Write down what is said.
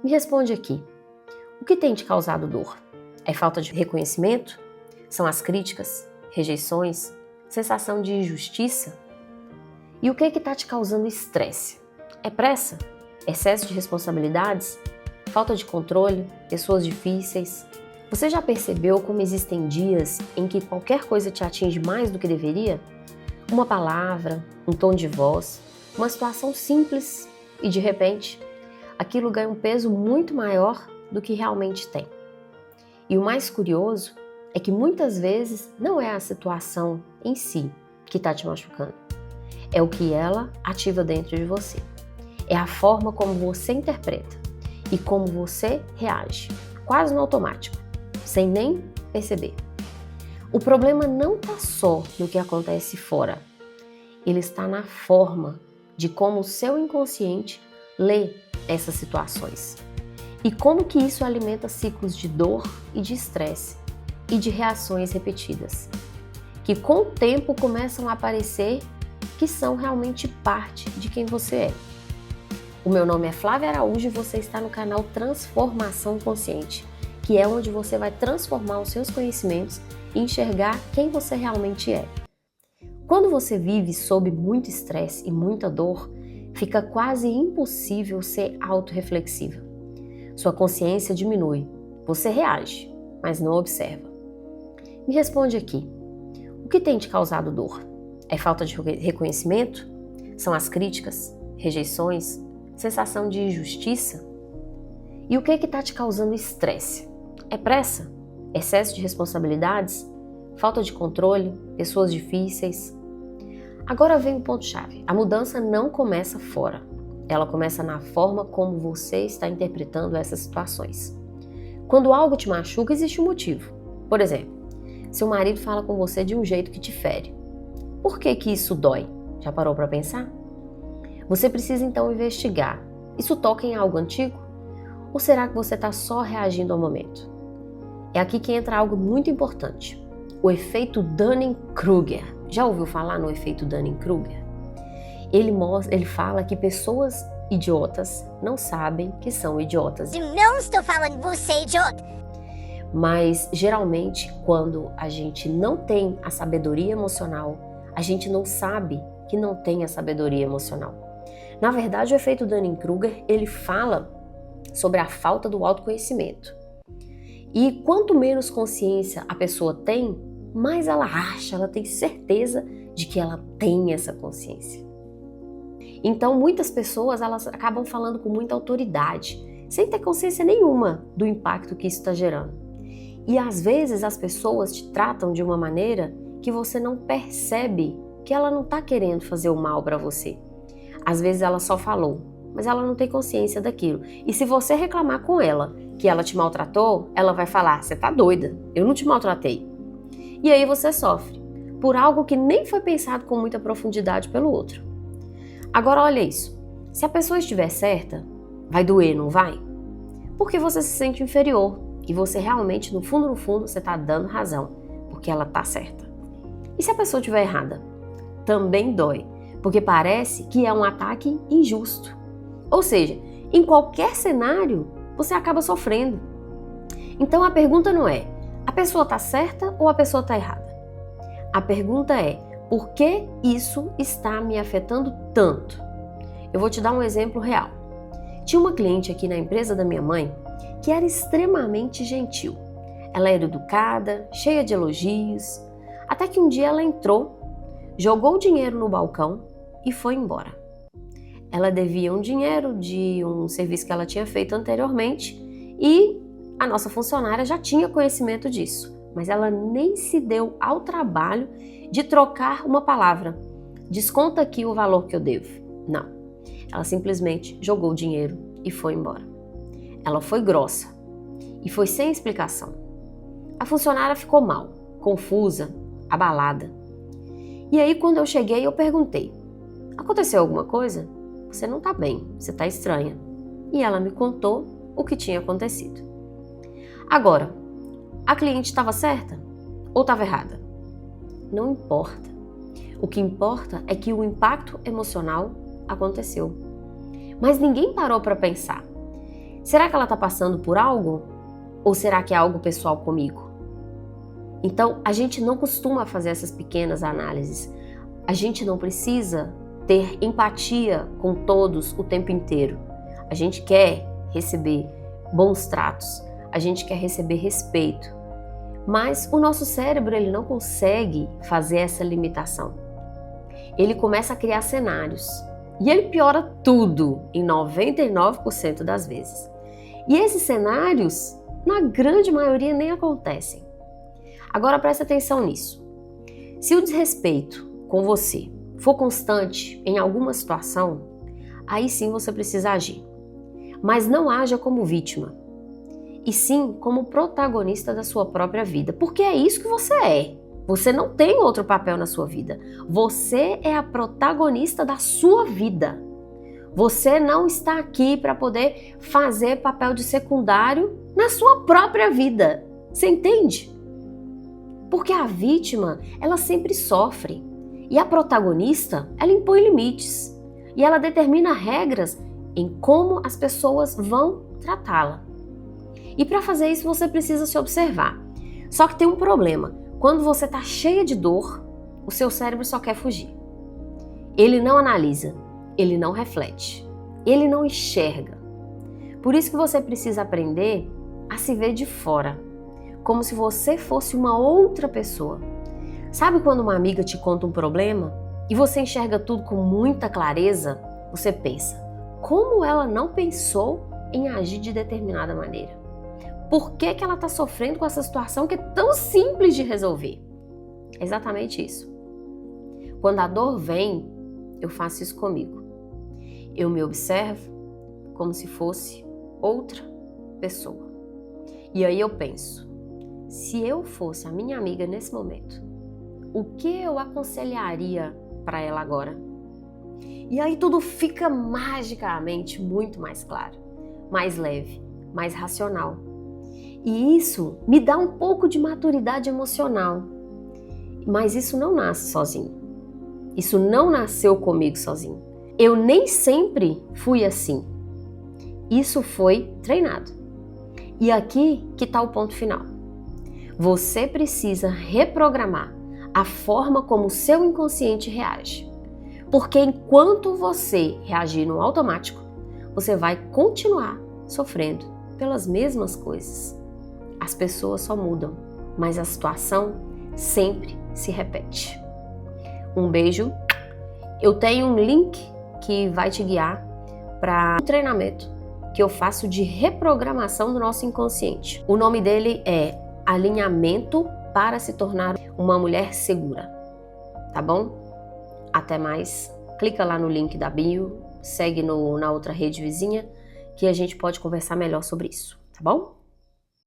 Me responde aqui, o que tem te causado dor? É falta de reconhecimento? São as críticas, rejeições, sensação de injustiça? E o que está te causando estresse? É pressa? Excesso de responsabilidades? Falta de controle? Pessoas difíceis? Você já percebeu como existem dias em que qualquer coisa te atinge mais do que deveria? Uma palavra, um tom de voz, uma situação simples e de repente aquilo ganha um peso muito maior do que realmente tem. E o mais curioso é que muitas vezes não é a situação em si que está te machucando, é o que ela ativa dentro de você. É a forma como você interpreta e como você reage, quase no automático, sem nem perceber. O problema não está só no que acontece fora, ele está na forma de como o seu inconsciente lê essas situações e como que isso alimenta ciclos de dor e de estresse e de reações repetidas, que com o tempo começam a aparecer que são realmente parte de quem você é. O meu nome é Flávia Araújo e você está no canal Transformação Consciente, que é onde você vai transformar os seus conhecimentos e enxergar quem você realmente é. Quando você vive sob muito estresse e muita dor, fica quase impossível ser autorreflexiva. Sua consciência diminui, você reage, mas não observa. Me responde aqui, o que tem te causado dor? É falta de reconhecimento? São as críticas, rejeições, sensação de injustiça? E o que está te causando estresse? É pressa? Excesso de responsabilidades? Falta de controle? Pessoas difíceis? Agora vem o ponto-chave. A mudança não começa fora. Ela começa na forma como você está interpretando essas situações. Quando algo te machuca, existe um motivo. Por exemplo, seu marido fala com você de um jeito que te fere. Por que isso dói? Já parou para pensar? Você precisa então investigar. Isso toca em algo antigo? Ou será que você está só reagindo ao momento? É aqui que entra algo muito importante. O efeito Dunning-Kruger. Já ouviu falar no efeito Dunning-Kruger? Ele fala que pessoas idiotas não sabem que são idiotas. Eu não estou falando você é idiota. Mas geralmente quando a gente não tem a sabedoria emocional, a gente não sabe que não tem a sabedoria emocional. Na verdade, o efeito Dunning-Kruger, ele fala sobre a falta do autoconhecimento. E quanto menos consciência a pessoa tem, mais ela acha, ela tem certeza de que ela tem essa consciência. Então, muitas pessoas elas acabam falando com muita autoridade, sem ter consciência nenhuma do impacto que isso está gerando. E às vezes as pessoas te tratam de uma maneira que você não percebe que ela não está querendo fazer o mal para você. Às vezes ela só falou, mas ela não tem consciência daquilo. E se você reclamar com ela que ela te maltratou, ela vai falar, você tá doida, eu não te maltratei. E aí você sofre por algo que nem foi pensado com muita profundidade pelo outro. Agora olha isso, se a pessoa estiver certa, vai doer, não vai? Porque você se sente inferior e você realmente, no fundo, você está dando razão, porque ela tá certa. E se a pessoa estiver errada? Também dói, porque parece que é um ataque injusto. Ou seja, em qualquer cenário, você acaba sofrendo. Então a pergunta não é, a pessoa tá certa ou a pessoa tá errada? A pergunta é, por que isso está me afetando tanto? Eu vou te dar um exemplo real. Tinha uma cliente aqui na empresa da minha mãe que era extremamente gentil. Ela era educada, cheia de elogios, até que um dia ela entrou, jogou o dinheiro no balcão e foi embora. Ela devia um dinheiro de um serviço que ela tinha feito anteriormente e a nossa funcionária já tinha conhecimento disso, mas ela nem se deu ao trabalho de trocar uma palavra. Desconta aqui o valor que eu devo. Não. Ela simplesmente jogou o dinheiro e foi embora. Ela foi grossa e foi sem explicação. A funcionária ficou mal, confusa, abalada. E aí quando eu cheguei eu perguntei, aconteceu alguma coisa? Você não tá bem, você tá estranha. E ela me contou o que tinha acontecido. Agora, a cliente estava certa ou estava errada? Não importa. O que importa é que o impacto emocional aconteceu. Mas ninguém parou para pensar. Será que ela está passando por algo? Ou será que é algo pessoal comigo? Então, a gente não costuma fazer essas pequenas análises. A gente não precisa ter empatia com todos o tempo inteiro. A gente quer receber bons tratos, a gente quer receber respeito. Mas o nosso cérebro, ele não consegue fazer essa limitação. Ele começa a criar cenários. E ele piora tudo em 99% das vezes. E esses cenários, na grande maioria, nem acontecem. Agora presta atenção nisso. Se o desrespeito com você for constante em alguma situação, aí sim você precisa agir. Mas não haja como vítima, e sim como protagonista da sua própria vida, porque é isso que você é. Você não tem outro papel na sua vida. Você é a protagonista da sua vida. Você não está aqui para poder fazer papel de secundário na sua própria vida. Você entende? Porque a vítima, ela sempre sofre. E a protagonista, ela impõe limites. E ela determina regras em como as pessoas vão tratá-la. E para fazer isso, você precisa se observar. Só que tem um problema. Quando você está cheia de dor, o seu cérebro só quer fugir. Ele não analisa, ele não reflete, ele não enxerga. Por isso que você precisa aprender a se ver de fora, como se você fosse uma outra pessoa. Sabe quando uma amiga te conta um problema e você enxerga tudo com muita clareza? Você pensa, como ela não pensou em agir de determinada maneira? Por que ela está sofrendo com essa situação que é tão simples de resolver? É exatamente isso. Quando a dor vem, eu faço isso comigo. Eu me observo como se fosse outra pessoa. E aí eu penso, se eu fosse a minha amiga nesse momento, o que eu aconselharia para ela agora? E aí tudo fica magicamente muito mais claro, mais leve, mais racional. E isso me dá um pouco de maturidade emocional. Mas isso não nasce sozinho. Isso não nasceu comigo sozinho. Eu nem sempre fui assim. Isso foi treinado. E aqui que está o ponto final. Você precisa reprogramar a forma como o seu inconsciente reage. Porque enquanto você reagir no automático, você vai continuar sofrendo pelas mesmas coisas. As pessoas só mudam, mas a situação sempre se repete. Um beijo. Eu tenho um link que vai te guiar para um treinamento que eu faço de reprogramação do nosso inconsciente. O nome dele é Alinhamento para se tornar uma mulher segura. Tá bom? Até mais. Clica lá no link da bio, segue na outra rede vizinha que a gente pode conversar melhor sobre isso, tá bom?